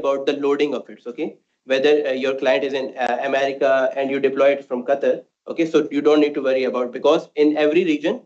about the loading of it. Okay, whether your client is in America and you deploy it from Qatar. Okay, so you don't need to worry about, because in every region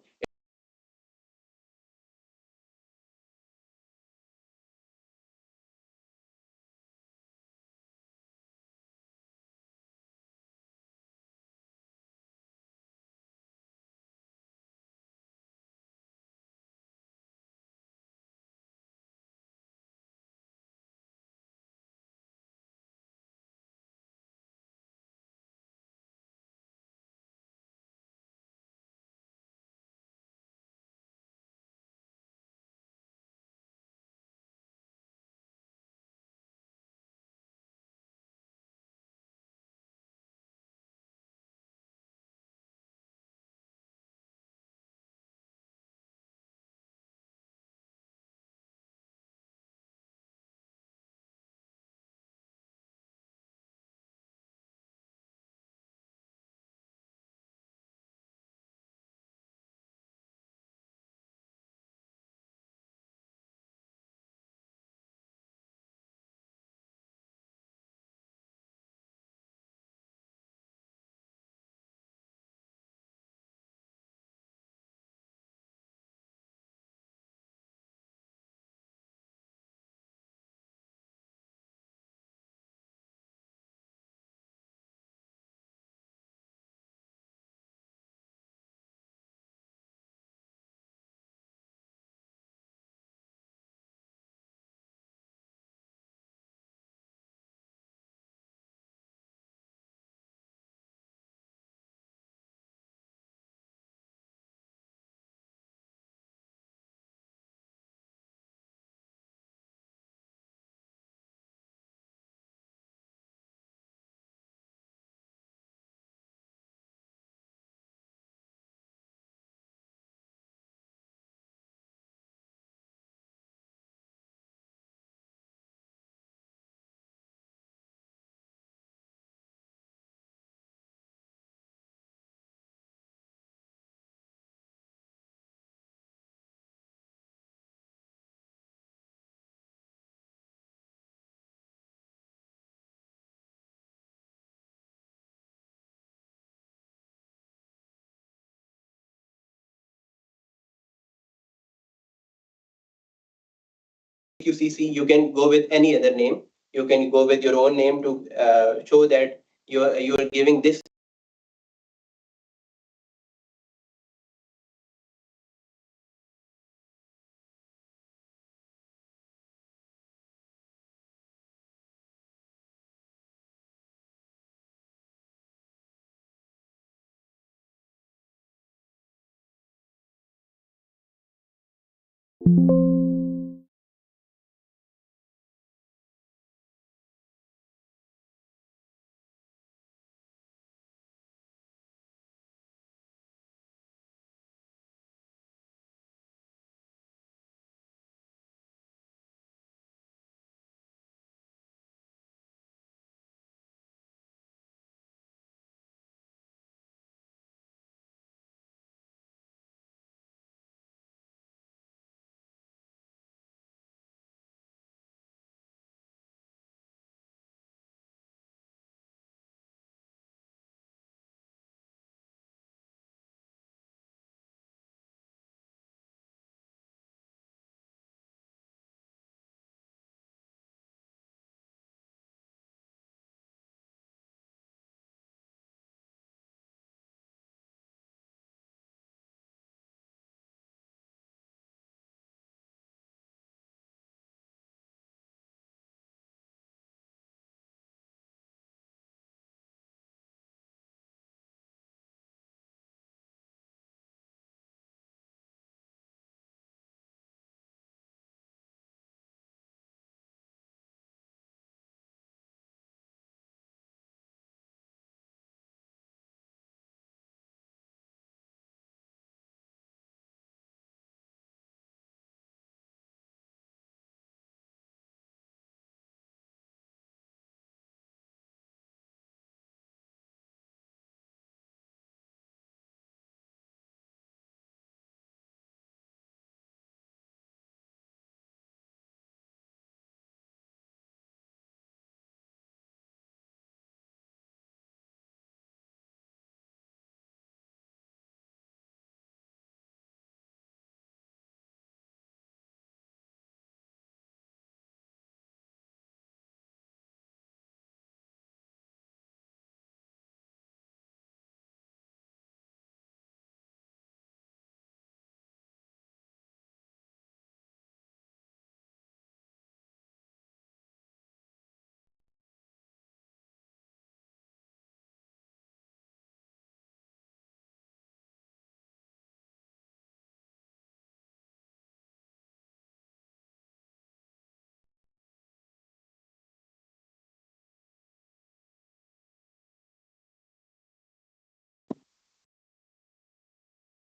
QCC, you can go with any other name. You can go with your own name to show that you are giving this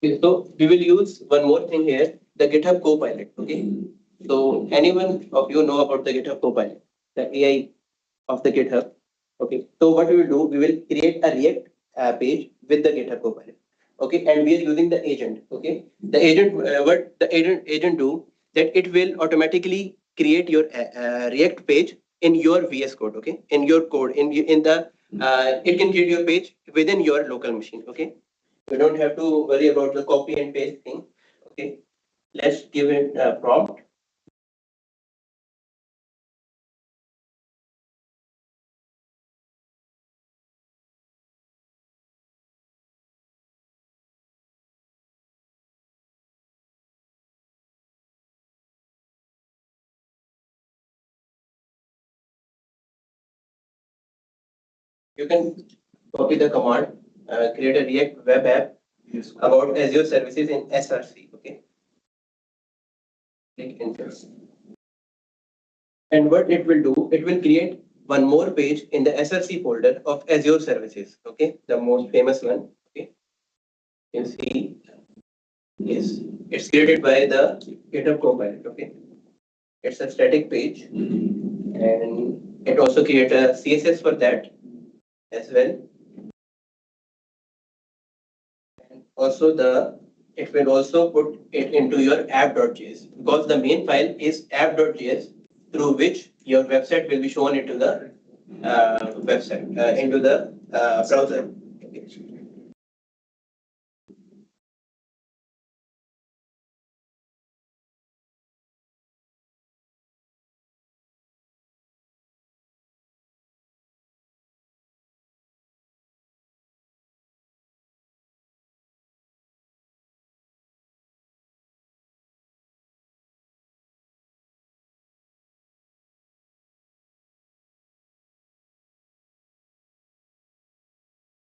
Okay, so we will use one more thing here, the GitHub Copilot. Okay, so anyone of you know about the GitHub Copilot, the AI of the GitHub? Okay, so what we will do, we will create a React page with the GitHub Copilot. Okay, and we are using the agent. Okay, the agent, what the agent do, that it will automatically create your React page in your VS Code. Okay, in your code, in the it can create your page within your local machine. Okay, you don't have to worry about the copy and paste thing. Okay, let's give it a prompt. You can copy the command, create a React web app about Azure services in SRC. Okay, click enter. And what it will do, it will create one more page in the SRC folder of Azure services. Okay, the most famous one. Okay, you can see, yes, it's created by the GitHub Copilot. Okay, it's a static page, and it also create a CSS for that as well. And also it will also put it into your app.js, because the main file is app.js, through which your website will be shown into the website, into the browser. Okay.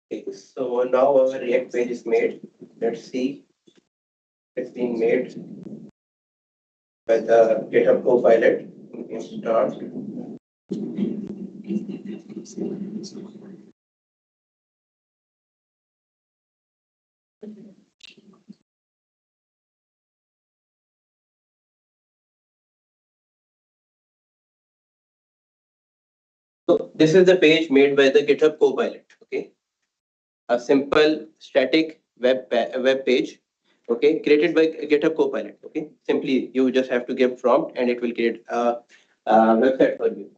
Okay, so now our React page is made. Let's see, it's being made by the GitHub Copilot. We can start. So this is the page made by the GitHub Copilot. Okay, a simple static web page. Okay, created by GitHub Copilot. Okay, simply you just have to give prompt and it will create a website for you.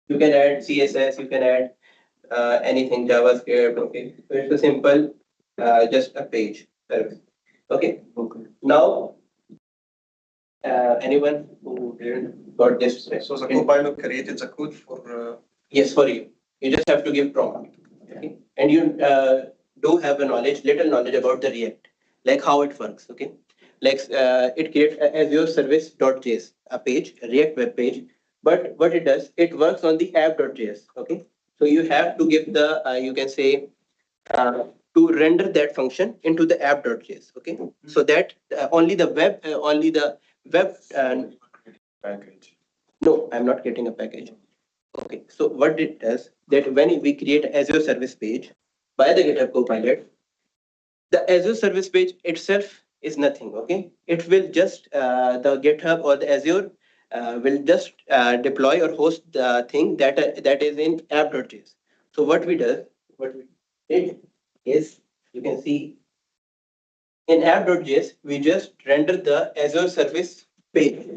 You can add CSS, you can add anything, JavaScript. Okay, so it's a simple, just a page service. Okay, now anyone who didn't got this? So the Copilot created the code for. Yes, for you. You just have to give prompt. Okay, and you do have a little knowledge about the React, like how it works. Okay, like it creates Azure service.js, a page, a React web page. But what it does, it works on the app.js. Okay, so you have to give the you can say uh, to render that function into the app.js. Okay, so that only the web. Package. No, I'm not getting a package. Okay, so what it does, that when we create Azure service page by the GitHub Copilot, the Azure service page itself is nothing. Okay, it will just the GitHub or the Azure will just deploy or host the thing that is in app.js. So what we did is, you can see in app.js, we just render the Azure service page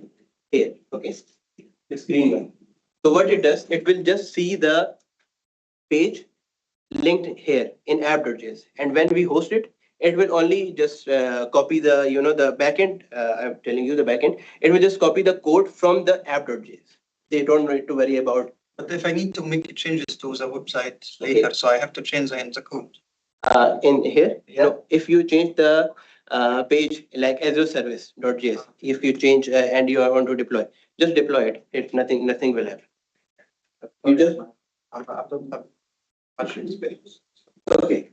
here. Okay, this green one. So what it does, it will just see the page linked here in app.js, and when we host it, it will only just copy the the backend. I'm telling you the backend. It will just copy the code from the app.js. They don't need to worry about. But if I need to make changes to the website later, so I have to change the code. In here, no, if you change the page like Azure service.js, if you change and you want to deploy, just deploy it. It nothing will happen. You just I don't have much experience. okay.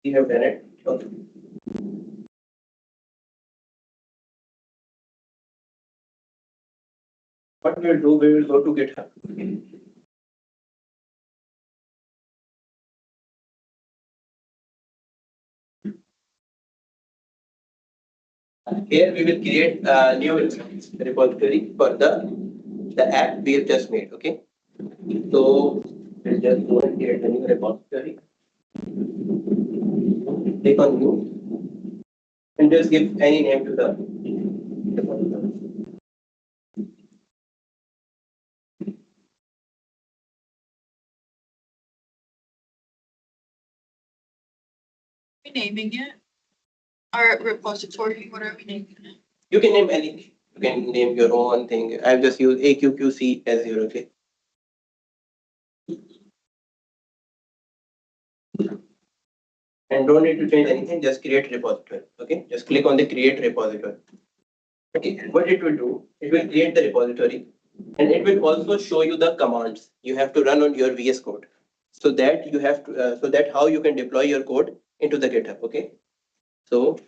You have done it. Okay. What we will do, we will go to GitHub. Here we will create a new repository for the app we have just made. Okay. So we'll just go and create a new repository. Click on new and just give any name to the repository. Naming it? Our repository, what are we naming it? You can name anything. You can name your own thing. I've just used AQQC as your okay. And don't need to change anything, just create repository. Okay, just click on the create repository. Okay, and what it will do, it will create the repository and it will also show you the commands you have to run on your VS Code. So that you have to, so that how you can deploy your code into the GitHub. Okay, so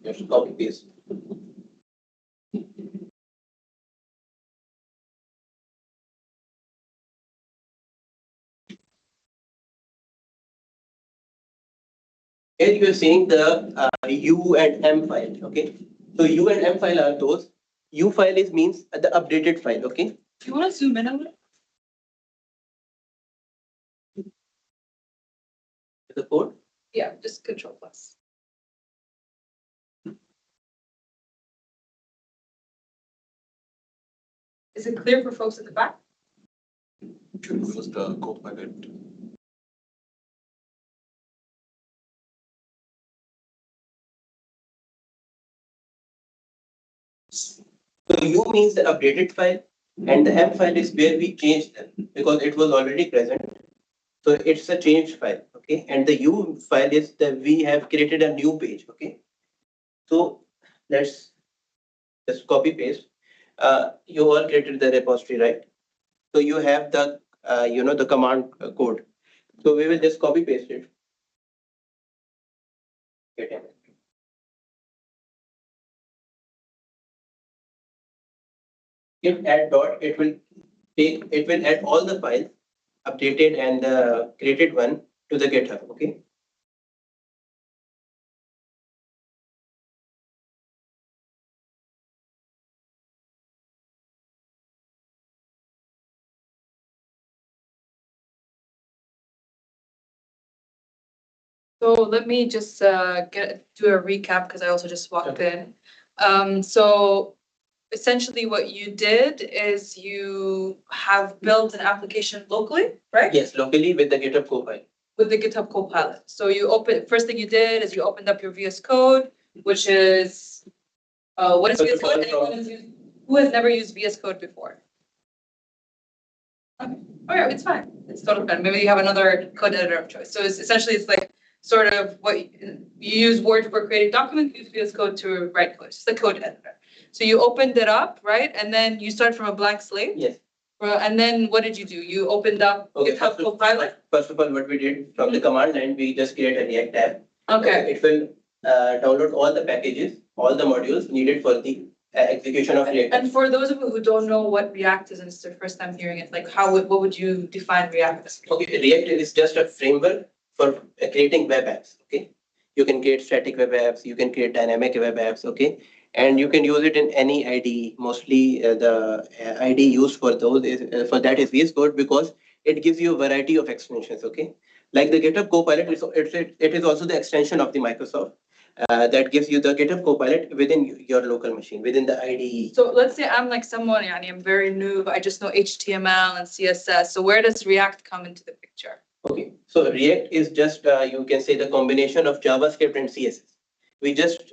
just copy paste. Here you are seeing the U and M file. Okay, so U and M file are those. U file is means the updated file. Okay. Do you want to zoom in a little? The code. Yeah, just Control plus. Is it clear for folks in the back? Close the Copilot. So U means the updated file, and the M file is where we changed them because it was already present. So it's a changed file, okay? And the U file is that we have created a new page, okay? So let's just copy paste. You all created the repository, right? So you have the the command code. So we will just copy paste it. Git add dot, it will add all the files updated and the created one to the GitHub. Okay. So let me just do a recap because I also just walked in. So essentially what you did is you have built an application locally, right? Yes, locally with the GitHub Copilot. With the GitHub Copilot. So first thing you did is you opened up your VS Code, which is, what is VS Code? Who has never used VS Code before? Okay. Oh yeah, it's fine. It's totally fine. Maybe you have another code editor of choice. So it's like sort of what you use Word for creating documents, use VS Code to write code. It's the code editor. So you opened it up, right? And then you start from a blank slate. Yes. And then what did you do? You opened up GitHub Copilot. First of all, what we did from the command line, we just create a React tab. Okay. It will download all the packages, all the modules needed for the execution of React. And for those of you who don't know what React is and it's their first time hearing it, like what would you define React as? Okay, React is just a framework for creating web apps. Okay, you can create static web apps, you can create dynamic web apps. Okay, and you can use it in any IDE. Mostly the IDE used for those is for that is VS Code because it gives you a variety of extensions. Okay, like the GitHub Copilot, it is also the extension of the Microsoft. That gives you the GitHub Copilot within your local machine, within the IDE. So let's say I'm like someone, I'm very new, but I just know HTML and CSS. So where does React come into the picture? Okay, so React is just, you can say the combination of JavaScript and CSS. We just,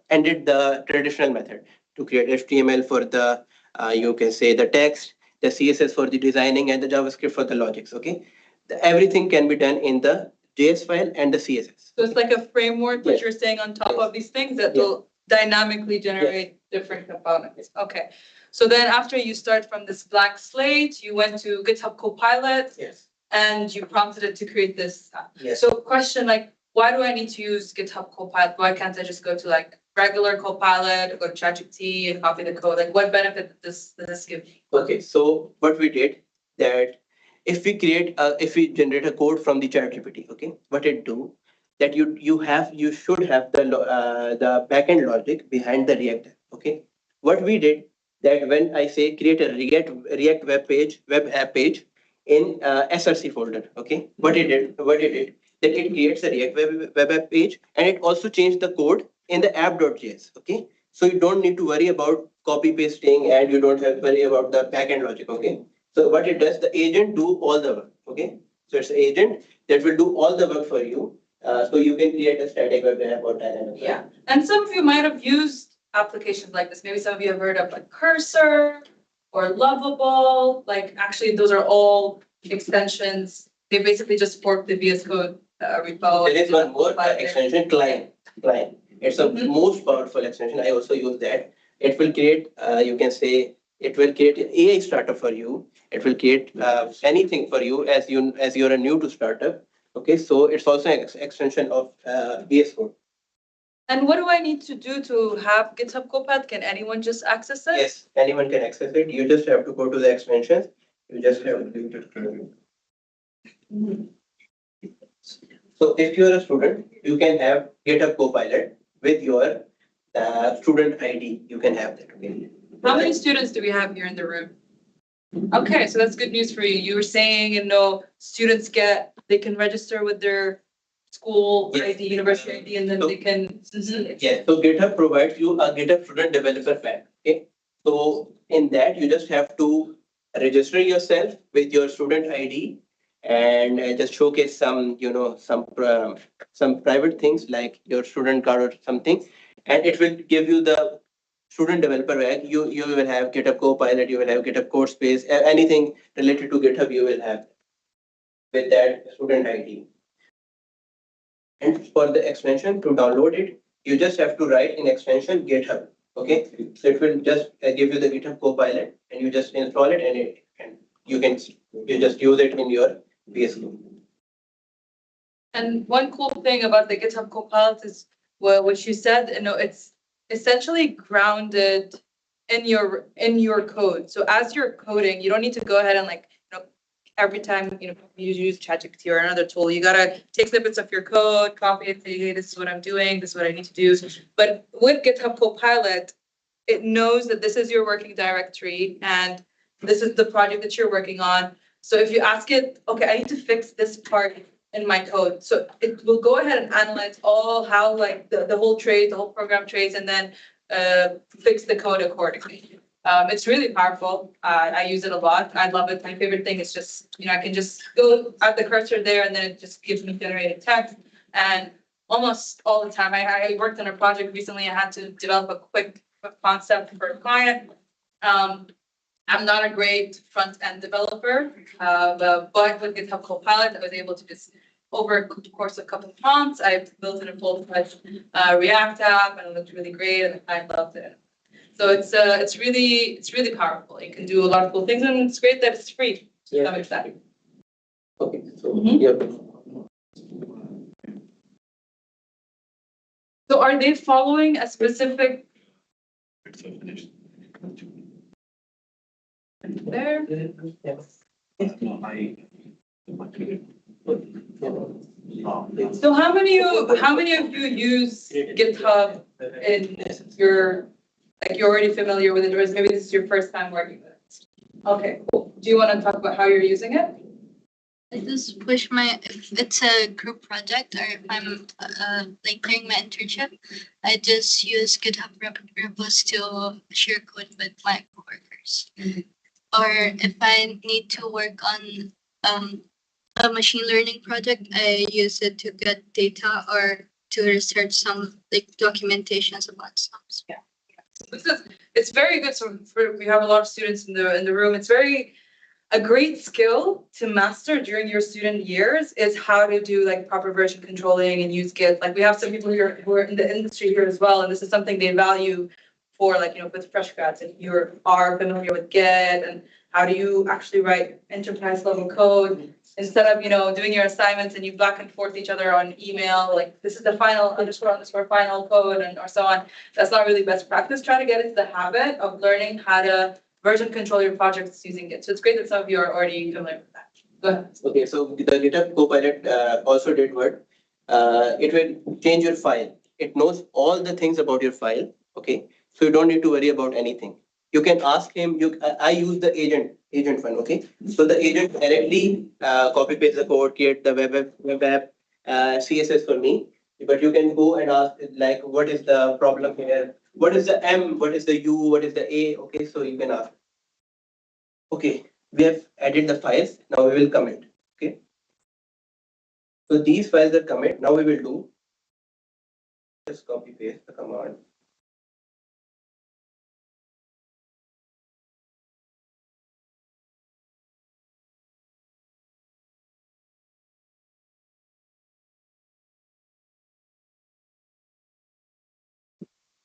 ended the traditional method to create HTML for the, you can say the text, the CSS for the designing and the JavaScript for the logics, okay? Everything can be done in the JS file and the CSS. So it's like a framework, what you're saying on top of these things that will dynamically generate different components. Okay. So then after you start from this blank slate, you went to GitHub Copilot. Yes. And you prompted it to create this. Yes. So question like, why do I need to use GitHub Copilot? Why can't I just go to like regular Copilot or go to ChatGPT and copy the code? Like what benefit does this give me? Okay, so what we did that if we generate a code from the ChatGPT, okay, what it do, that you should have the backend logic behind the React. Okay, what we did that when I say create a React web app page in SRC folder. Okay, what it did that it creates a React web app page, and it also changed the code in the app.js. Okay, so you don't need to worry about copy pasting, and you don't have to worry about the backend logic. Okay, so what it does, the agent do all the work. Okay, so it's an agent that will do all the work for you. So you can create a static web app or dynamic. Yeah, and some of you might have used applications like this. Maybe some of you have heard of like Cursor or Lovable. Like actually, those are all extensions. They basically just fork the VS Code repo. There is one more extension, client. It's the most powerful extension. I also use that. It will create, you can say, it will create an AI startup for you. It will create anything for you as you're a new to startup. Okay, so it's also an extension of VS Code. And what do I need to do to have GitHub Copilot? Can anyone just access it? Yes, anyone can access it. You just have to go to the extensions. You just have to do it. So if you're a student, you can have GitHub Copilot with your student ID. You can have that. Okay. How many students do we have here in the room? Okay, so that's good news for you. You were saying, students they can register with their school ID, university ID, and then they can. Yes, so GitHub provides you a GitHub student developer pack. Okay, so in that you just have to register yourself with your student ID and just showcase some some private things like your student card or something, and it will give you the student developer pack. You will have GitHub Copilot, you will have GitHub Codespace, anything related to GitHub you will have with that student ID. And for the extension to download it, you just have to write in extension GitHub. Okay, so it will just give you the GitHub Copilot, and you just install it, and you just use it in your VS Code. And one cool thing about the GitHub Copilot is what you said. It's essentially grounded in your code. So as you're coding, you don't need to go ahead and every time you use ChatGPT or another tool, you gotta take snippets of your code, copy it, say, hey, this is what I'm doing, this is what I need to do. But with GitHub Copilot, it knows that this is your working directory and this is the project that you're working on. So if you ask it, okay, I need to fix this part in my code, so it will go ahead and analyze how the whole trace, the whole program trace, and then fix the code accordingly. It's really powerful. I use it a lot. I love it. My favorite thing is just, I can just go at the cursor there and then it just gives me generated text. And almost all the time, I worked on a project recently. I had to develop a quick concept for a client. I'm not a great front-end developer, but with GitHub Copilot, I was able to just, over the course of a couple of months, I built in a full-fledged React app, and it looked really great, and I loved it. So it's really powerful. You can do a lot of cool things, and it's great that it's free to some extent. Okay, so yeah. So are they following a specific? There. So how many of you use GitHub in you're already familiar with it, or maybe this is your first time working with it? Okay, cool. Do you want to talk about how you're using it? I just push if it's a group project or if I'm doing my internship, I just use GitHub repos to share code with my coworkers. Or if I need to work on a machine learning project, I use it to get data or to research some documentations about stuff. Yeah. It's very good. So we have a lot of students in the room. It's a great skill to master during your student years is how to do proper version controlling and use Git. We have some people here who are in the industry here as well, and this is something they value for with fresh grads. If you are familiar with Git and how do you actually write enterprise level code instead of doing your assignments and you back and forth each other on email, this is the final __ final code or so on. That's not really best practice. Try to get into the habit of learning how to version control your projects using Git. So it's great that some of you are already familiar with that. Go ahead. Okay, so the GitHub Copilot also did what? it will change your file. It knows all the things about your file. Okay, so you don't need to worry about anything. You can ask him. I use the agent one. Okay, so the agent directly copy paste the code, create the web app, CSS for me. But you can go and ask like, what is the problem here? What is the M? What is the U? What is the A? Okay, so you can ask. Okay, we have added the files. Now we will commit. Okay, so these files are commit. Now we will do just copy paste the command.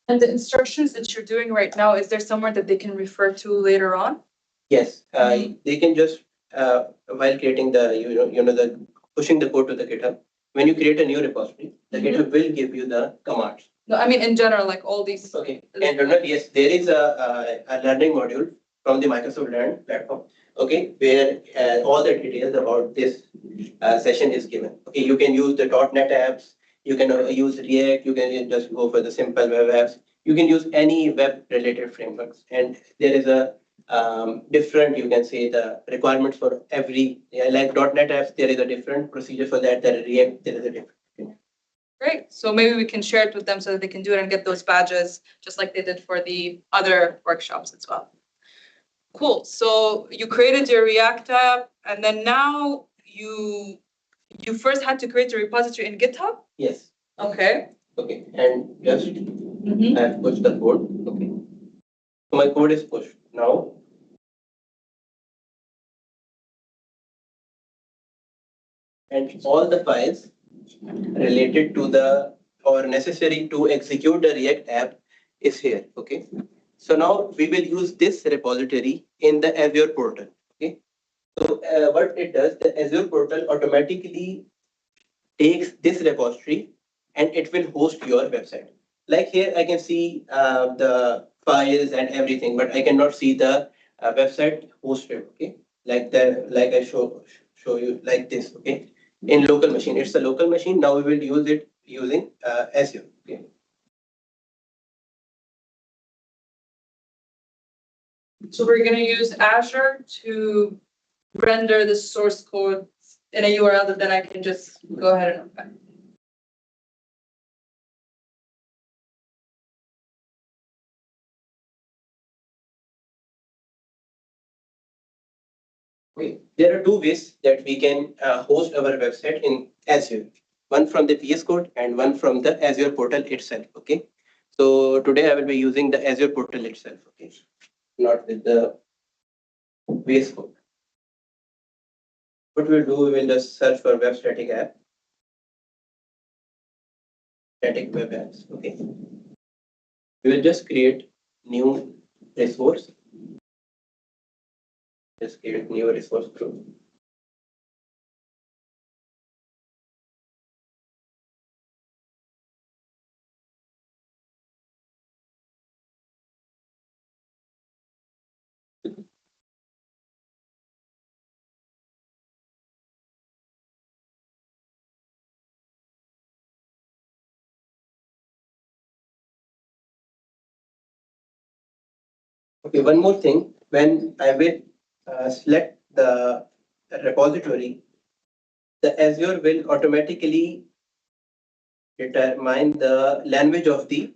And the instructions that you're doing right now, is there somewhere that they can refer to later on? Yes, they can just while creating the the pushing the code to the GitHub. When you create a new repository, the GitHub will give you the commands. No, I mean in general, like all these. Okay, and Ronald, yes, there is a learning module from the Microsoft Learn platform. Okay, where all the details about this session is given. Okay, you can use the .NET apps. You can use React. You can just go for the simple web apps. You can use any web-related frameworks, and there is a different, you can say, the requirements for every, like .NET apps, there is a different procedure for that. There React, there is a different. Great. So maybe we can share it with them so that they can do it and get those badges just like they did for the other workshops as well. Cool. So you created your React app, and then now you first had to create a repository in GitHub? Yes. Okay. Okay. And just I have pushed the code. Okay. So my code is pushed. Now and all the files related to the or necessary to execute the React app is here. Okay. So now we will use this repository in the Azure portal. Okay. So what it does, the Azure portal automatically takes this repository and it will host your website. Like here, I can see the files and everything, but I cannot see the website hosted. Okay, like I show you like this. Okay, in local machine, it's a local machine. Now we will use it using Azure. Okay. So we're going to use Azure to render the source code in a URL that then I can just go ahead and open. Okay. There are two ways that we can host our website in Azure. One from the VS Code and one from the Azure portal itself. Okay. So today I will be using the Azure portal itself. Okay. Not with the VS Code. What we'll do, we will just search for web static app, static web apps. Okay. We will just create new resource. Just create new resource group. Okay, one more thing. When I will select the repository, the Azure will automatically determine the language of the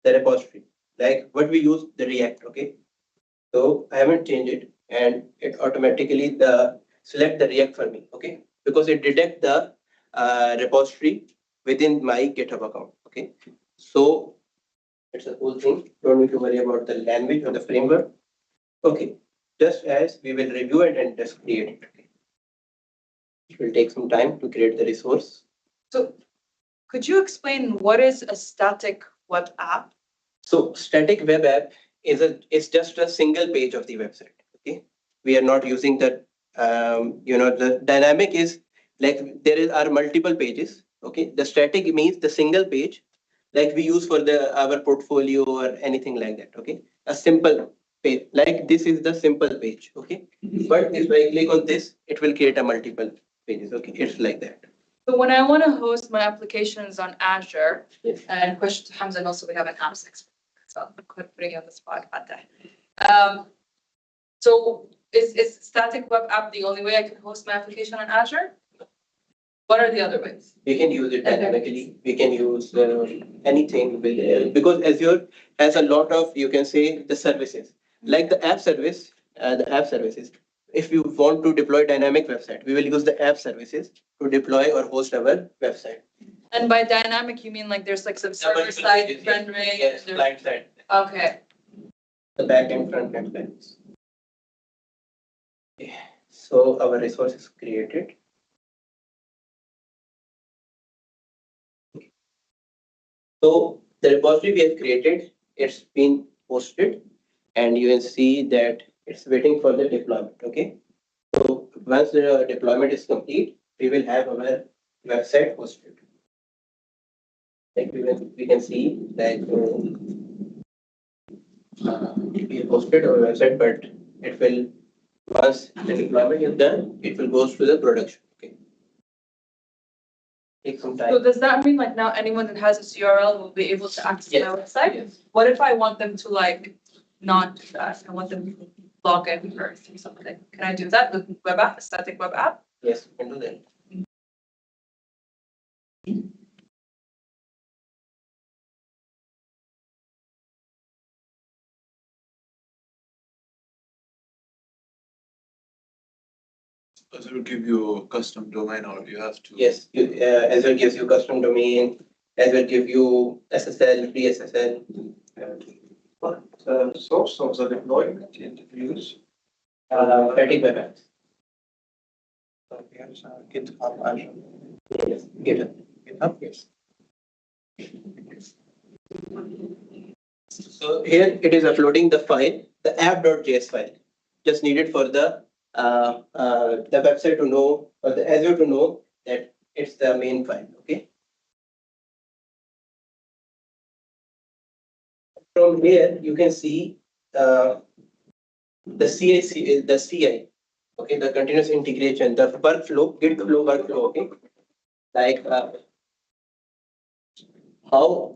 repository. Like what we use, the React. Okay, so I haven't changed it, and it automatically select the React for me. Okay, because it detect the repository within my GitHub account. Okay, so it's a cool thing. Don't need to worry about the language or the framework. Okay, just as we will review it and just create it. Okay. It will take some time to create the resource. So could you explain what is a static web app? So static web app is just a single page of the website. Okay, we are not using that. The dynamic is like are multiple pages. Okay, the static means the single page, like we use for our portfolio or anything like that. Okay, a simple page like this is the simple page. Okay, but if I click on this, it will create a multiple pages. Okay, it's like that. So when I want to host my applications on Azure, Yes. and question to Hamza, and also we have an apps expert, so I'm putting you on the spot about that. So is static web app the only way I can host my application on Azure? What are the other ways? We can use it dynamically. We can use anything with, because Azure has a lot of, you can say, the services, like the app service, the app services. If you want to deploy dynamic website, we will use the app services to deploy or host our website. And by dynamic, you mean like there's like some server multiple side pages, rendering? Yes, there's- client side, Okay. the back end, front end lines. So our resource is created. So the repository we have created, it's been posted, and you can see that it's waiting for the deployment. Okay. So once the deployment is complete, we will have our website hosted. Like we can see that we have posted our website, but it will, once the deployment is done, it will go to the production. Okay. Take some time. So does that mean like now anyone that has this URL will be able to access Yes. my website? Yes. What if I want them to like not do that? I want them to log in first or something. Can I do that with web app, a static web app? Yes, you can do that. Does it give you a custom domain or you have to? Yes, Azure gives you custom domain. Azure give you SSL, free SSL. What source of the deployment interviews? Static web apps. So here's GitHub Azure. Yes, GitHub. GitHub. Yes. So here it is uploading the file, the app.js file, just needed for the website to know, or the Azure to know that it's the main file. Okay. From here you can see the CI, okay, the continuous integration, the workflow, Git flow workflow. Okay, like how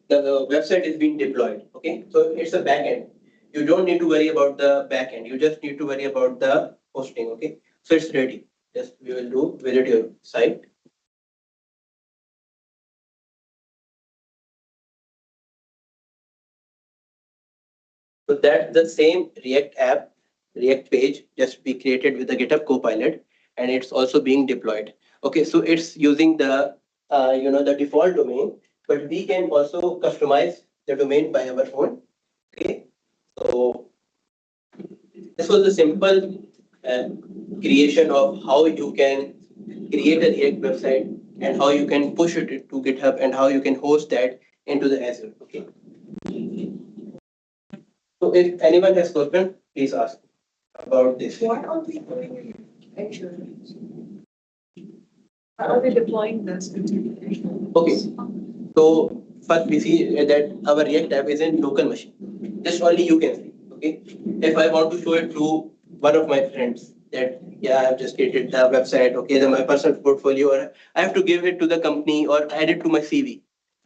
the website is being deployed. Okay, so it's a backend. You don't need to worry about the backend. You just need to worry about the hosting. Okay, so it's ready. Just we will do visit your site. So that's the same React app, React page, just be created with the GitHub Copilot, and it's also being deployed. Okay, so it's using the the default domain, but we can also customize the domain by our own. Okay, so this was a simple creation of how you can create a React website and how you can push it to GitHub and how you can host that into the Azure. Okay. So if anyone has question, please ask about this. Why are we doing Azure? Why are we deploying this? Okay. So first we see that our React app is in local machine. Just only you can see. Okay. If I want to show it to one of my friends that yeah, I've just created the website, okay, then my personal portfolio, or I have to give it to the company or add it to my CV.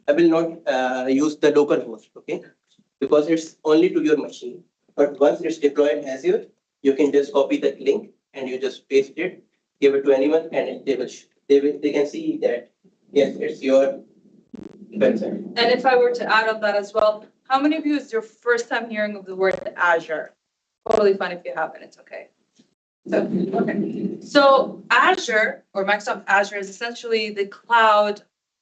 I will not use the local host, okay, because it's only to your machine. But once it's deployed Azure, you can just copy the link and you just paste it, give it to anyone, and they can see that yes, it's your website. And if I were to add on that as well, how many of you is your first time hearing of the word Azure? Totally fine if you haven't, it's okay. So, okay. So Azure or Microsoft Azure is essentially the cloud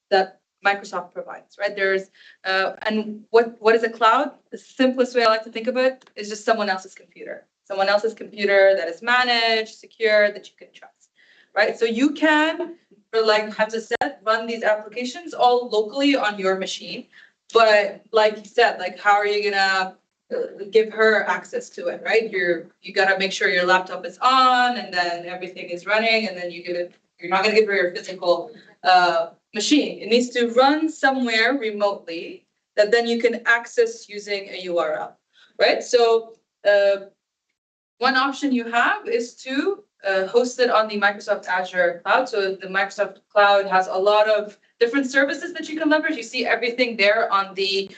that Microsoft provides, right? There's and what is a cloud? The simplest way I like to think of it is just someone else's computer. Someone else's computer that is managed, secure, that you can trust, right? So you can, like Hamza said, run these applications all locally on your machine. But like you said, like how are you gonna give her access to it, right? You gotta make sure your laptop is on and then everything is running, and then you're not gonna give her your physical machine. It needs to run somewhere remotely that then you can access using a URL, right? So one option you have is to hosted on the Microsoft Azure cloud. So the Microsoft cloud has a lot of different services that you can leverage. You see everything there on the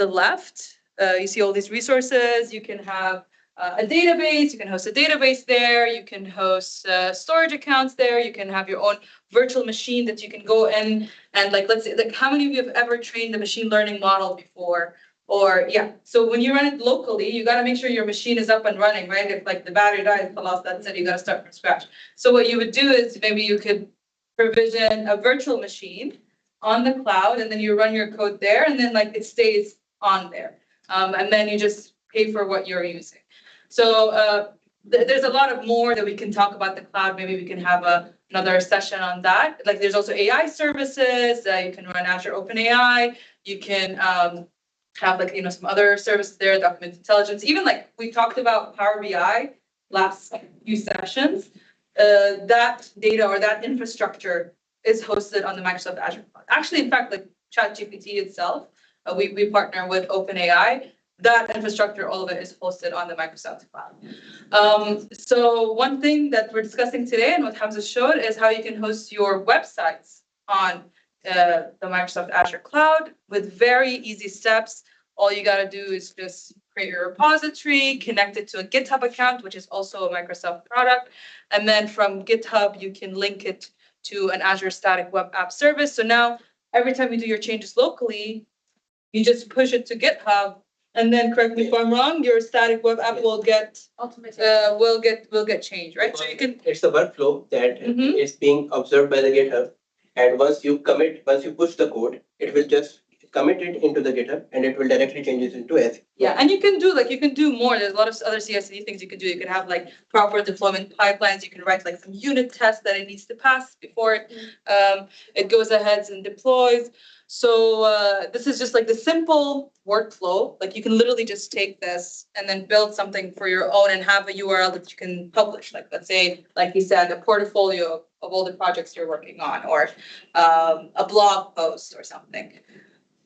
left. You see all these resources. You can have a database. You can host a database there. You can host storage accounts there. You can have your own virtual machine that you can go in and like, let's say, like how many of you have ever trained a machine learning model before? Or yeah, so when you run it locally, you got to make sure your machine is up and running, right? If like the battery dies, that's it, you got to start from scratch. So what you would do is maybe you could provision a virtual machine on the cloud, and then you run your code there, and then like it stays on there. And then you just pay for what you're using. So there's a lot of more that we can talk about the cloud. Maybe we can have another session on that. Like there's also AI services. You can run Azure OpenAI. You can have like, some other services there, document intelligence. Even like we talked about Power BI last few sessions. That data or that infrastructure is hosted on the Microsoft Azure cloud. Actually, in fact, like ChatGPT itself, we partner with OpenAI. That infrastructure, all of it is hosted on the Microsoft cloud. So one thing that we're discussing today and what Hamza showed is how you can host your websites on the Microsoft Azure cloud with very easy steps. All you got to do is just create your repository, connect it to a GitHub account, which is also a Microsoft product. And then from GitHub, you can link it to an Azure Static Web App Service. So now every time you do your changes locally, you just push it to GitHub. And then, correct me if I'm wrong, your static web app will get changed, right? So you can. It's a workflow that is being observed by the GitHub, and once you push the code, it will just commit it into the GitHub, and it will directly change it into Azure. Yeah, and you can do more. There's a lot of other CI/CD things you can do. You can have like proper deployment pipelines. You can write like some unit tests that it needs to pass before it goes ahead and deploys. So this is just like the simple workflow. Like you can literally just take this and then build something for your own and have a URL that you can publish. Like let's say, like you said, a portfolio of all the projects you're working on, or a blog post or something.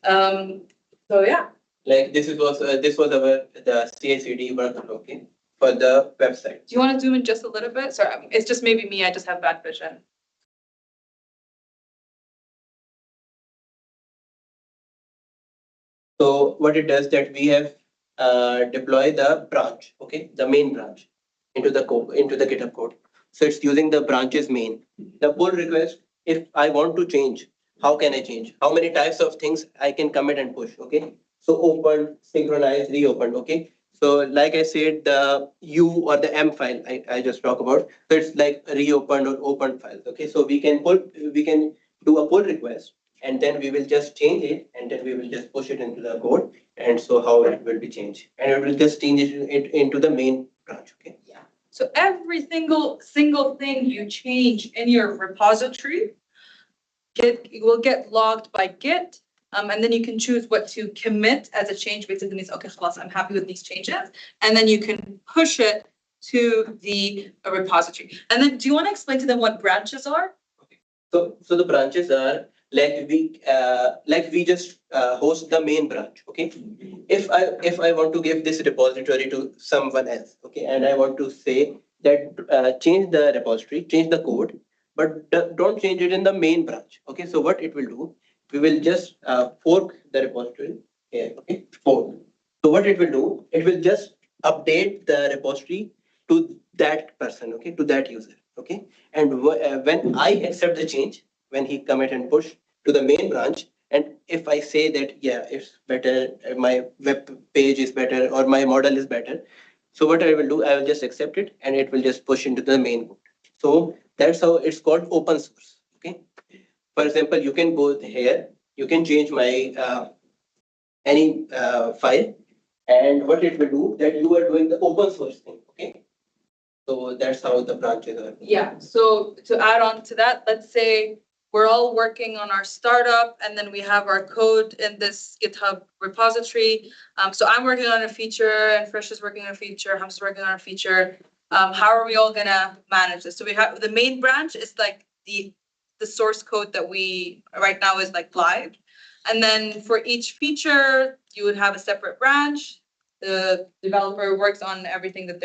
So yeah. Like this was the CI/CD workflow, okay, for the website. Do you want to zoom in just a little bit? Sorry, it's just maybe me. I just have bad vision. So what it does that we have deploy the branch, okay, the main branch into the code, into the GitHub code. So it's using the branches main. The pull request, if I want to change, how can I change? How many types of things I can commit and push, okay? So open, synchronize, reopen, okay? So like I said, the U or the M file I just talked about. So it's like reopened or opened files, okay? So we can do a pull request, and then we will just change it, and then we will just push it into the code, and so how it will be changed, and it will just change it into the main branch, okay? Yeah. So every single thing you change in your repository will get logged by Git, and then you can choose what to commit as a change. Basically means, okay, خلاص, I'm happy with these changes, and then you can push it to the repository. And then, do you want to explain to them what branches are? Okay. So the branches are like we just host the main branch, okay? If I want to give this repository to someone else, okay, and I want to say that change the repository, change the code, but don't change it in the main branch, okay? So what it will do, we will just fork the repository here, okay? Fork. So what it will do, it will just update the repository to that person, okay, to that user, okay? And when I accept the change, when he commit and push to the main branch, and if I say that, yeah, it's better, my web page is better, or my model is better, so what I will do, I will just accept it, and it will just push into the main code. So that's how it's called open source, okay? For example, you can go here, you can change my any file, and what it will do, that you are doing the open source thing, okay? So that's how the branches are. Yeah. So to add on to that, let's say we're all working on our startup, and then we have our code in this GitHub repository. So I'm working on a feature, and Fresh is working on a feature, Hamza's working on a feature. How are we all gonna manage this? So we have the main branch is like the source code that we right now is like live. And then for each feature, you would have a separate branch. The developer works on everything that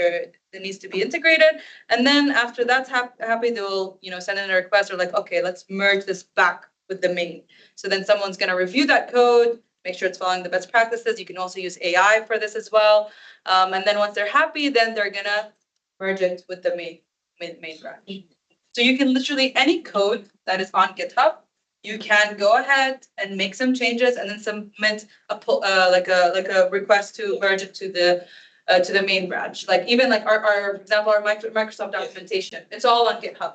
that needs to be integrated. And then after that's happy, they will, send in a request or like, okay, let's merge this back with the main. So then someone's going to review that code, make sure it's following the best practices. You can also use AI for this as well. And then once they're happy, then they're going to merge it with the main branch. So you can literally, any code that is on GitHub, you can go ahead and make some changes and then submit a request to merge it to the main branch. Like even like our for example, our Microsoft documentation, it's all on GitHub.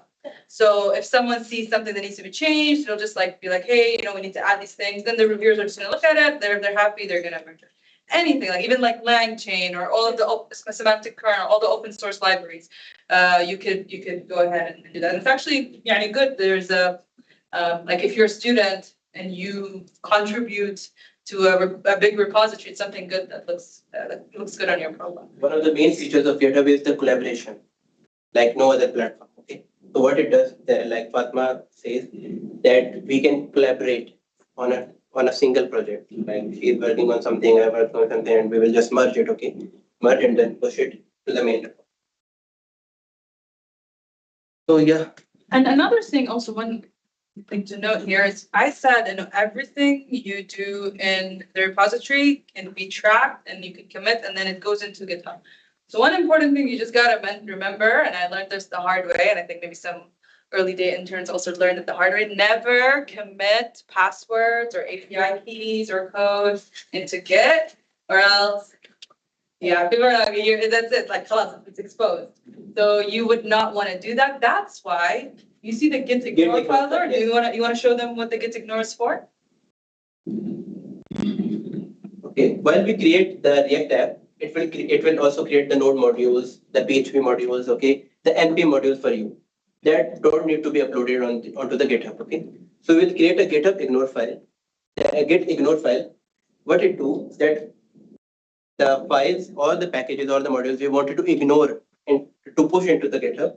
So if someone sees something that needs to be changed, it'll just like be like, hey, we need to add these things. Then the reviewers are just gonna look at it. They're happy. They're gonna merge it. Anything like even like LangChain or all of the semantic kernel, all the open source libraries, you could go ahead and do that. And it's actually good. There's a like if you're a student and you contribute to a big repository, it's something good that looks good on your profile. One of the main features of GitHub is the collaboration, like no other platform. Okay, so what it does, like Fatma says, that we can collaborate on a single project. Like she's working on something, I work on something, and we will just merge it. Okay, merge and then push it to the main. So yeah. And another thing, also one thing to note here is I said, everything you do in the repository can be tracked and you can commit and then it goes into GitHub. So one important thing you just gotta remember, and I learned this the hard way, and I think maybe some early day interns also learned it the hard way, never commit passwords or API keys or codes into Git, or else, people are like, that's it, like, it's exposed. So you would not want to do that. That's why you see the git ignore file there. Do you want to show them what the git ignore is for? Okay, while we create the React app, it will also create the node modules, the PHP modules, okay, the NP modules for you that don't need to be uploaded onto the GitHub. Okay, so we'll create a GitHub ignore file. A git ignore file. What it do that the files or the packages or the modules we wanted to ignore and to push into the GitHub,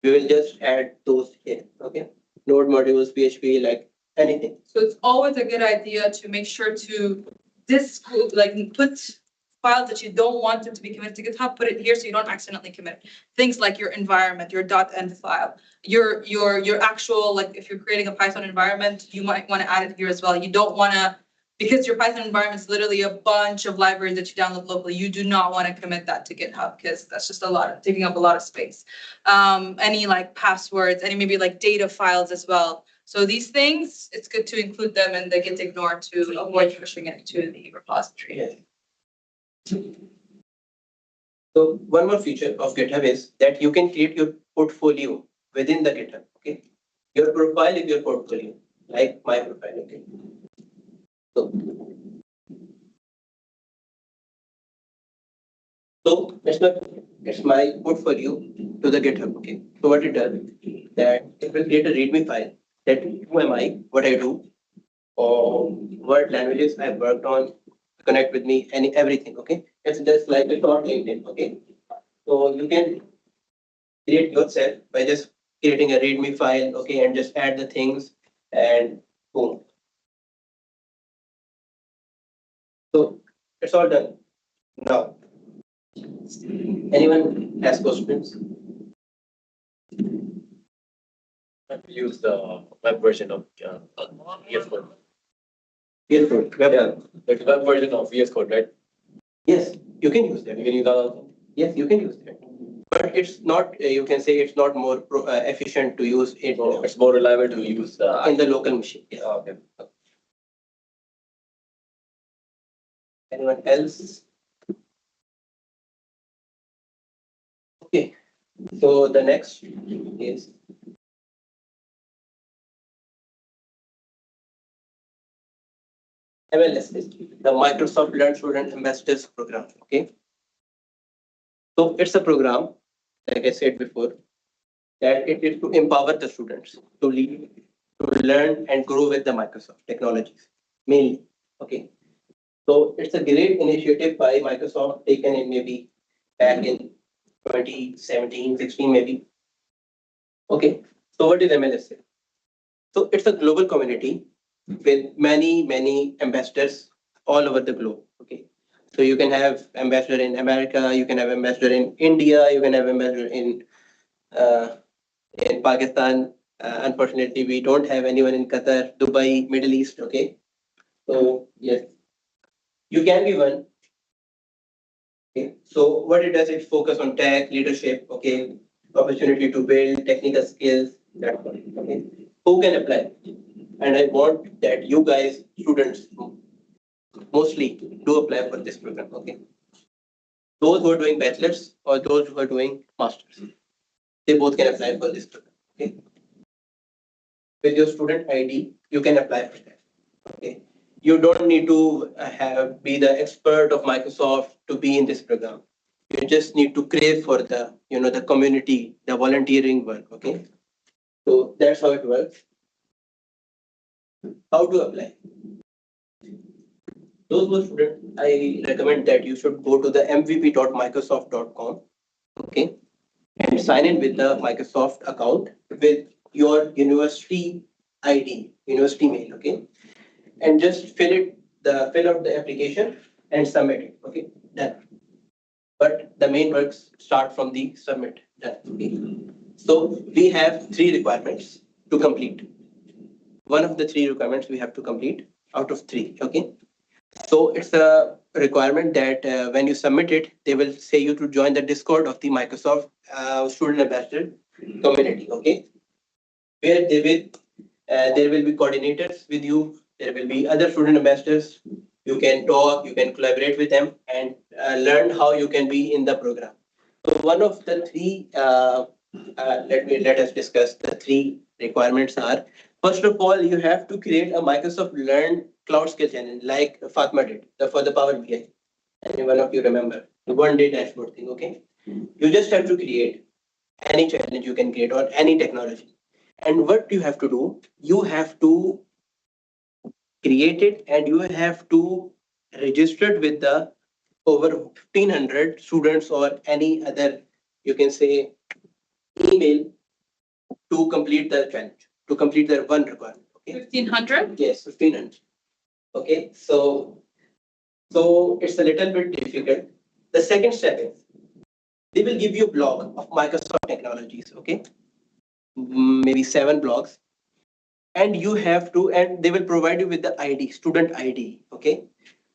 we will just add those here. Okay, node modules, PHP, like anything. So it's always a good idea to make sure to put files that you don't want them to be committed to GitHub, put it here so you don't accidentally commit. Things like your environment, your .env file, your actual, like if you're creating a Python environment, you might want to add it here as well. You don't want to, because your Python environment is literally a bunch of libraries that you download locally, you do not want to commit that to GitHub because that's just taking up a lot of space. Any like passwords, any maybe like data files as well. So these things, it's good to include them in the git ignore to avoid pushing it to the repository. Yes. So one more feature of GitHub is that you can create your portfolio within the GitHub. Okay, your profile is your portfolio, like my profile. Okay, so it's my portfolio to the GitHub. Okay, so what it does that it will create a README file that who am I, what I do, or what languages I've worked on, connect with me, everything. Okay, it's just like a short LinkedIn. Okay, so you can create yourself by just creating a README file. Okay, and just add the things and boom. So it's all done. Now, anyone has questions? Use the web version of VS Code. VS Code. The web version of VS Code, right? Yes, you can use that. You can use that also. Yes, you can use that. But it's not, you can say it's not more efficient to use it. It's more reliable to use in the local machine. Yes. Okay. Anyone else? Okay, so the next is MLSA, the Microsoft Learn Student Ambassadors Program. Okay, so it's a program, like I said before, that it is to empower the students to lead, to learn and grow with the Microsoft technologies mainly. Okay, so it's a great initiative by Microsoft taken in maybe back in 2017, 16 maybe. Okay, so what is MLSA? So it's a global community with many ambassadors all over the globe. Okay, So you can have ambassador in America, you can have ambassador in India, you can have ambassador in Pakistan. Unfortunately, we don't have anyone in Qatar, Dubai, Middle East. Okay, so yes, you can be one. Okay, so what it does, it focus on tech, leadership. Okay, opportunity to build technical skills. That one. Okay, who can apply? And I want that you guys, students, mostly do apply for this program. Okay, those who are doing bachelors or those who are doing masters, they both can apply for this program. Okay, with your student ID, you can apply for that. Okay, you don't need to have be the expert of Microsoft to be in this program. You just need to crave for the the community, the volunteering work. Okay, so that's how it works. How to apply? Those who are students, I recommend that you should go to the mvp.microsoft.com. Okay, and sign in with the Microsoft account with your university ID, university mail. Okay, and just fill out the application and submit it. Okay, done. But the main works start from the submit. Done. Okay. So we have three requirements to complete. One of the three requirements we have to complete out of three. Okay. So it's a requirement that when you submit it, they will say you to join the Discord of the Microsoft Student Ambassador community. Okay, where there will be coordinators with you. There will be other student ambassadors. You can talk, you can collaborate with them, and learn how you can be in the program. So one of the three, let us discuss the three requirements are. First of all, you have to create a Microsoft Learn Cloud Skill Challenge like Fatma did for the Power BI. And one of you remember the one day dashboard thing. Okay, you just have to create any challenge you can create or any technology. And what you have to do, you have to create it and you have to register it with the over 1500 students or any other, you can say, email to complete the challenge, to complete their one requirement. Okay. 1,500? Yes, 1500. Okay, so it's a little bit difficult. The second step is they will give you a blog of Microsoft technologies. Okay, maybe 7 blogs, and you have to, and they will provide you with the ID, student ID. Okay,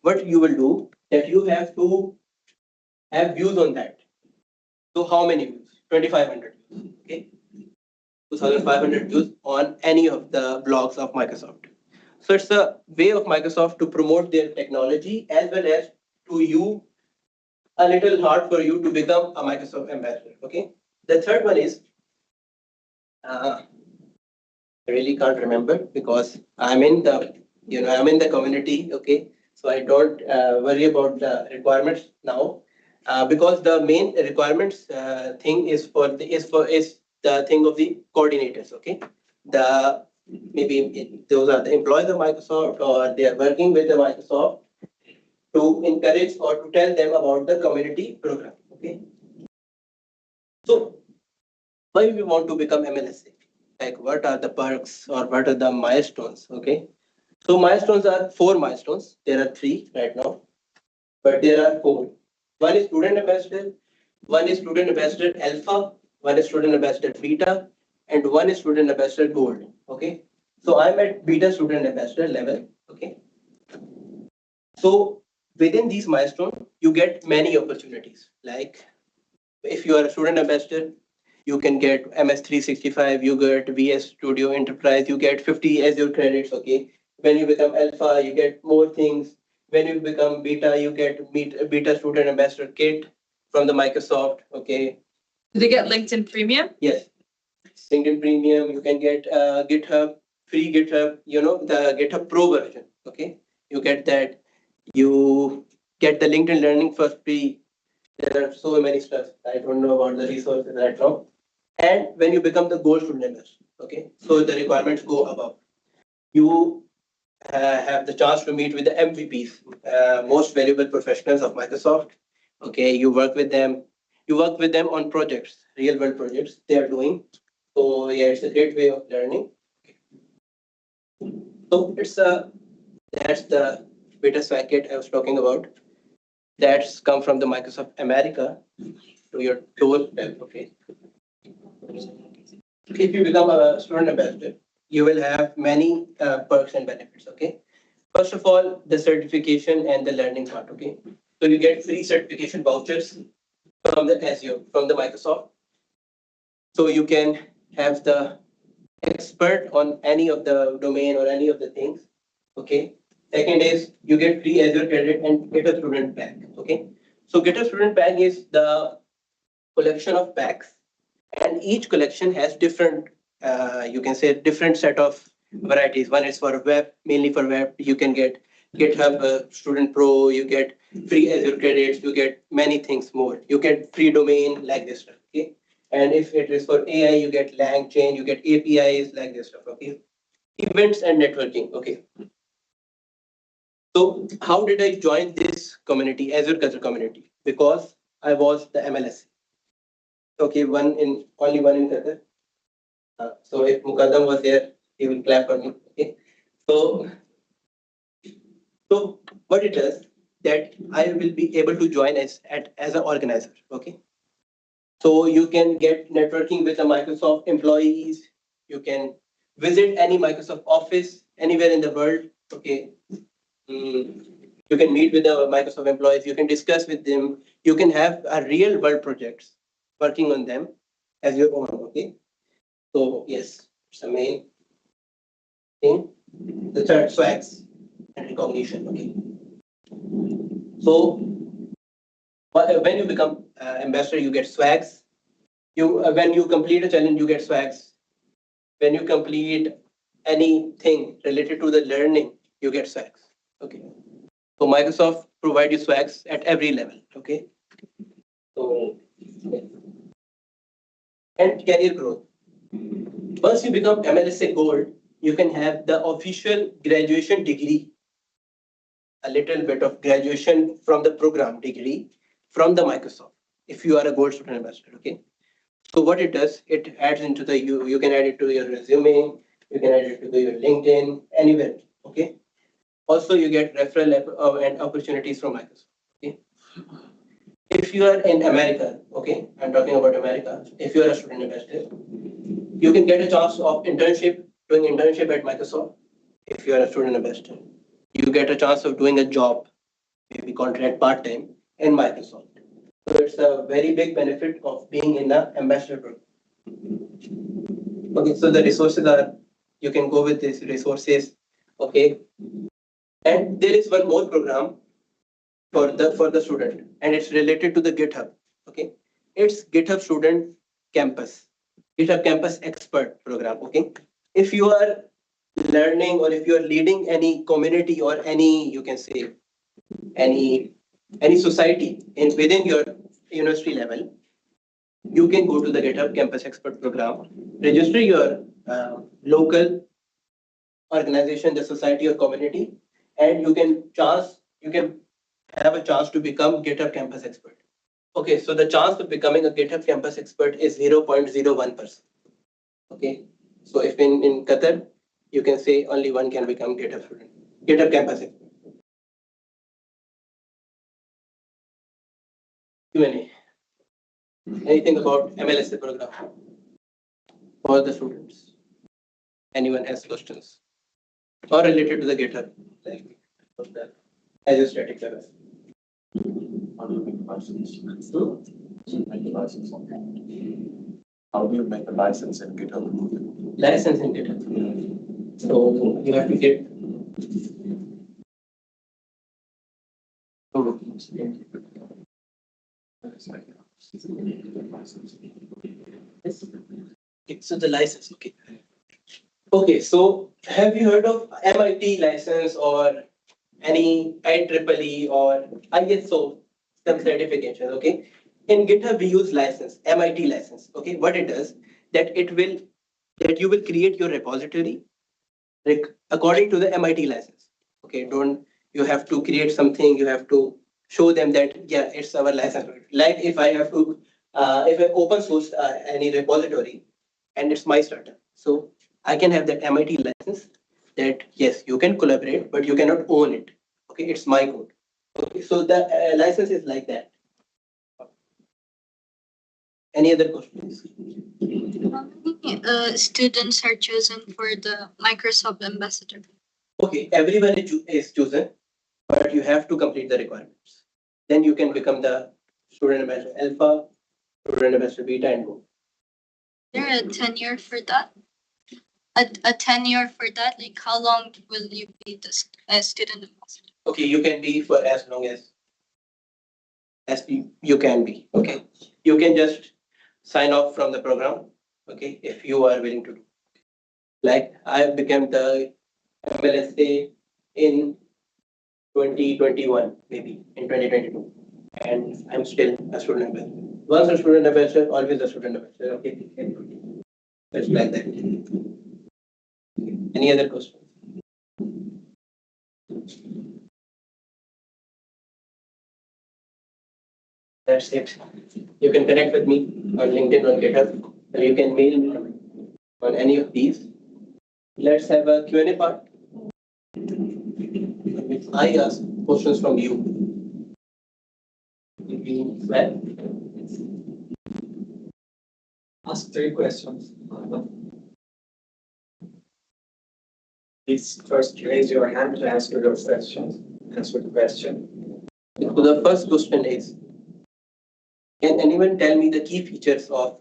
what you will do that you have to have views on that. So how many views? 2500 views. Okay, 2500 views on any of the blogs of Microsoft. So it's a way of Microsoft to promote their technology as well as to you a little hard for you to become a Microsoft ambassador. Okay, the third one is uh, I really can't remember because I'm in the I'm in the community. Okay, so I don't worry about the requirements now because the main requirements thing is is the thing of the coordinators. Okay, the maybe those are the employees of Microsoft or they are working with the Microsoft to encourage or to tell them about the community program. Okay, so why we want to become MLSA? Like what are the perks or what are the milestones? Okay, so milestones are 4 milestones. There are 3 right now, but there are 4. One is student ambassador, one is student ambassador alpha, one is student ambassador beta, and one is student ambassador gold. Okay, so I'm at beta student ambassador level. Okay, so within these milestones, you get many opportunities. Like if you are a student ambassador, you can get MS 365, you get VS Studio Enterprise, you get 50 Azure credits. Okay, when you become alpha, you get more things. When you become beta, you get beta student ambassador kit from the Microsoft. Okay, Do they get LinkedIn Premium? yes, LinkedIn Premium. You can get GitHub, free GitHub. The GitHub Pro version. Okay, you get that. You get the LinkedIn Learning for free. There are so many stuff. I don't know about the resources right now. And when you become the gold student ambassador, okay, so the requirements go above. You have the chance to meet with the MVPs, most valuable professionals of Microsoft. Okay, you work with them. You work with them on projects, real world projects they are doing. So yeah, it's a great way of learning. So that's the beta packet I was talking about. that's come from the Microsoft America to your doorstep. Okay. If you become a student ambassador, you will have many perks and benefits. Okay. First of all, the certification and the learning part. Okay. So you get free certification vouchers from the Azure, from the Microsoft. So you can have the expert on any of the domain or any of the things. Okay. Second is you get free Azure credit and get a student pack. Okay. So get a student pack is the collection of packs, and each collection has different, you can say different set of varieties. One is for web, mainly for web. You can get GitHub Student Pro. You get free Azure credits. You get many things more. You get free domain like this stuff. Okay. And if it is for AI, you get LangChain, you get APIs like this stuff. Okay. Events and networking. Okay. So how did I join this community, Azure Culture community? Because I was the MLSA. Okay, only one in Qatar. So if Mukaddam was there, he will clap for me. Okay. So what it does that I will be able to join as an organizer. Okay. So you can get networking with the Microsoft employees. You can visit any Microsoft office anywhere in the world. Okay. You can meet with the Microsoft employees. You can discuss with them. You can have a real world projects working on them as your own. Okay. So yes, it's the main thing. The third, swags and recognition. Okay. So when you become ambassador, you get swags. When you complete a challenge, you get swags. When you complete anything related to the learning, you get swags. Okay. So Microsoft provide you swags at every level. Okay. So and career growth. Once you become MLSA Gold, you can have the official graduation degree, a little bit of graduation from the program degree from the Microsoft. If you are a Gold student ambassador, okay. So what it does, it adds into the you can add it to your resume, you can add it to your LinkedIn, anywhere. Okay. Also, you get referral and opportunities from Microsoft. Okay. If you are in America, okay, I'm talking about America. If you are a student ambassador, you can get a chance of doing internship at Microsoft. If you are a student ambassador, you get a chance of doing a job, maybe contract part time in Microsoft. So it's a very big benefit of being in the ambassador program. Okay, so the resources are, you can go with these resources. Okay, and there is one more program for the student, and it's related to the GitHub. Okay, it's GitHub Student Campus, GitHub Campus Expert program. Okay, if you are learning or if you are leading any community or any, you can say any society within your university level, you can go to the GitHub Campus Expert program, register your local organization, the society or community, and you can have a chance to become GitHub Campus Expert. Okay, so the chance of becoming a GitHub Campus Expert is 0.01%. Okay, so if in Qatar, you can say only one can become GitHub Campus Expert. Q&A. Anything about MLSA program for the students? Anyone has questions or related to the GitHub, like the Azure Static Level? How do you make a license? Make a license. How do you make a license in GitHub? License in GitHub. So you have to get. Okay, so the license. Okay. Okay, so have you heard of MIT license or any IEEE or I guess so some certifications? Okay, in GitHub we use license, MIT license. Okay, what it does that you will create your repository according to the MIT license. Okay, don't you have to create something? You have to show them that yeah, it's our license. Like if I have to if I open source any repository and it's my startup, so I can have that MIT license that yes, you can collaborate, but you cannot own it. Okay, it's my code. Okay, so the license is like that. Any other questions? How many students are chosen for the Microsoft Ambassador? Okay, everyone is chosen, but you have to complete the requirements. Then you can become the student ambassador alpha, student ambassador beta, and go. Is there a tenure for that? A tenure for that? Like how long will you be the student ambassador? Okay, you can be for as long as you can be. Okay, you can just sign off from the program. Okay, if you are willing to do. Like I became the MLSA in 2021, maybe in 2022, and I'm still a student ambassador. Once a student ambassador, always a student ambassador. Okay, it's like that. Any other questions? That's it. You can connect with me on LinkedIn, on GitHub, or you can mail me on any of these. Let's have a Q&A part. Which I ask questions from you. Well, Ask 3 questions. Please first raise your hand to answer your questions. Answer the question. so the first question is, can anyone tell me the key features of